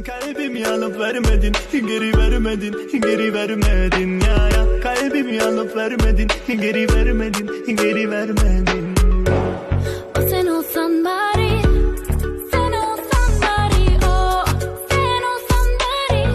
Kalbimi alıp vermedin, geri vermedin, geri vermedin ya ya. Kalbimi alıp vermedin, geri vermedin, geri vermedin. O sen olsan bari, sen olsan bari, o sen olsan bari,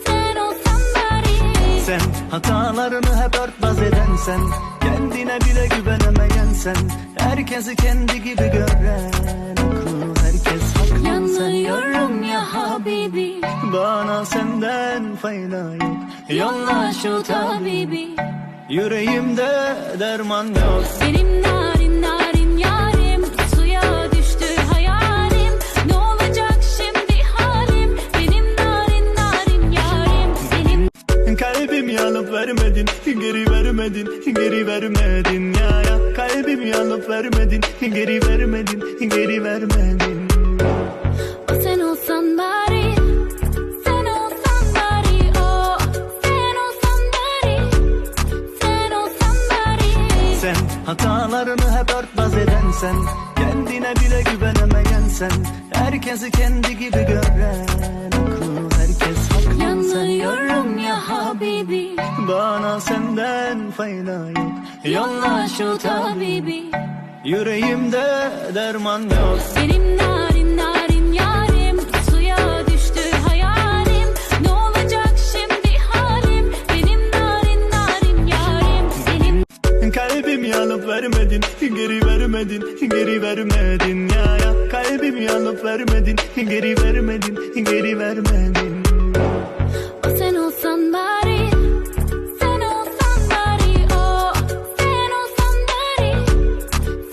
sen olsan bari. Sen hatalarını hep örtbas eden sen, kendine bile güvenemeyen sen, herkesi kendi gibi gören akıl, herkes haklı. Yanıyorum ya habibi, Bana senden fayda yok. yolla şu tabibi. Yüreğimde derman yok. Benim narin narin yarim, suya düştü hayalim. Ne olacak şimdi halim, benim narin narin yarim. Benim Kalbimi alıp vermedin, geri vermedin, geri vermedin ya ya. Kalbimi alıp vermedin, geri vermedin, geri vermedin. o sen olsan bari, sen olsan bari, o sen olsan bari, sen olsan bari. Sen hatalarını hep örtbas eden sen, kendine bile güvenemeyen sen, herkesi kendi gibi gören akıl, herkes haklı. Yanıyorum ya habibi, Bana senden fayda yok. yolla şu tabibi. Yüreğimde derman yok. Benim narin narin yarim, suya düştü hayalim. Ne olacak şimdi halim, benim narin narin yarim. Benim Kalbimi alıp vermedin, geri vermedin, geri vermedin ya ya. Kalbimi alıp vermedin, geri vermedin, geri vermedin. o sen olsan bari, sen olsan bari, o sen olsan bari,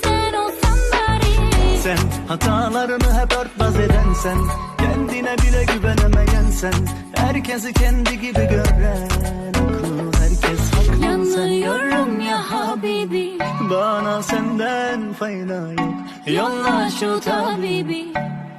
sen olsan bari. Sen hatalarını hep örtbas eden sen, kendine bile güvenemeyen sen, herkesi kendi gibi gören akıl, herkes haklı. Yanıyorum ya habibi, Bana senden fayda yok. yolla şu tabibi.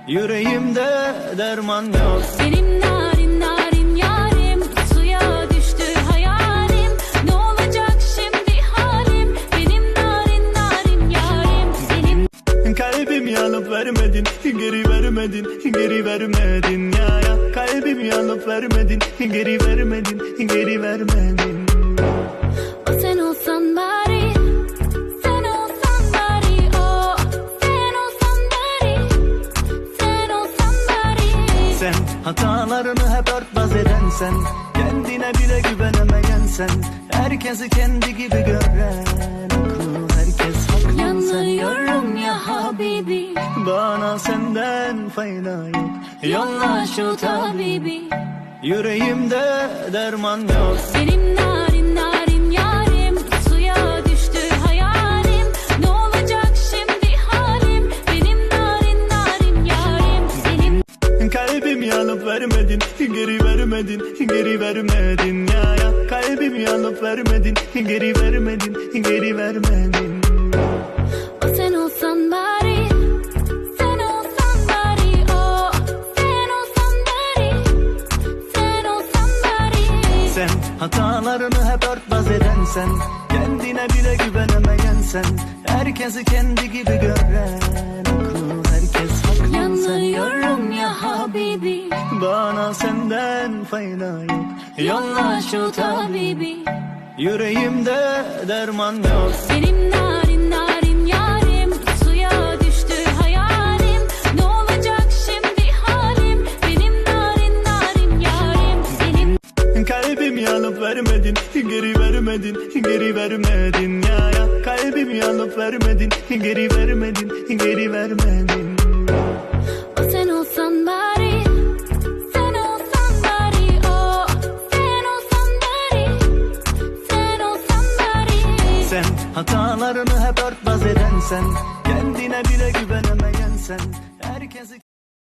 Yüreğimde derman yok. Benim narin narin yarim, suya düştü hayalim. Ne olacak şimdi halim, benim narin narin yarim. Benim Kalbimi alıp vermedin, geri vermedin, geri vermedin ya ya. Kalbimi alıp vermedin, geri vermedin, geri vermedin. o sen olsan bari, sen olsan bari, o sen olsan bari, sen olsan bari. Sen hatalarını hep örtbas eden sen, kendine bile güvenemeyen sen, herkesi kendi gibi gören akıl, herkes haklı. Yanıyorum ya habibi, Bana senden fayda yok. yolla şu tabibi. Yüreğimde derman yok. Benim narin narin yarim, suya düştü hayalim. Ne olacak şimdi halim, benim narin narin yarim. Benim Kalbimi alıp vermedin, geri vermedin, geri vermedin ya ya. Kalbimi alıp vermedin, geri vermedin, geri vermedin. o sen olsan bari, sen olsan bari, o sen olsan bari, sen olsan bari. Sen hatalarını hep örtbas eden sen, kendine bile güvenemeyen sen, herkesi kendi gibi gören akıl, herkes haklı. Yanıyorum ya habibi, Bana senden fayda yok. yolla şu tabibi. Yüreğimde derman yok. Benim narin narin yarim, suya düştü hayalim. Ne olacak şimdi halim, benim narin narin yarim. Benim Kalbimi alıp vermedin, geri vermedin, geri vermedin ya ya. Kalbimi alıp vermedin, geri vermedin, geri vermedin. o sen olsan bari, sen olsan bari, o sen olsan bari, sen olsan bari. Sen hatalarını hep örtbas eden sen, kendine bile güvenemeyen sen, herkesi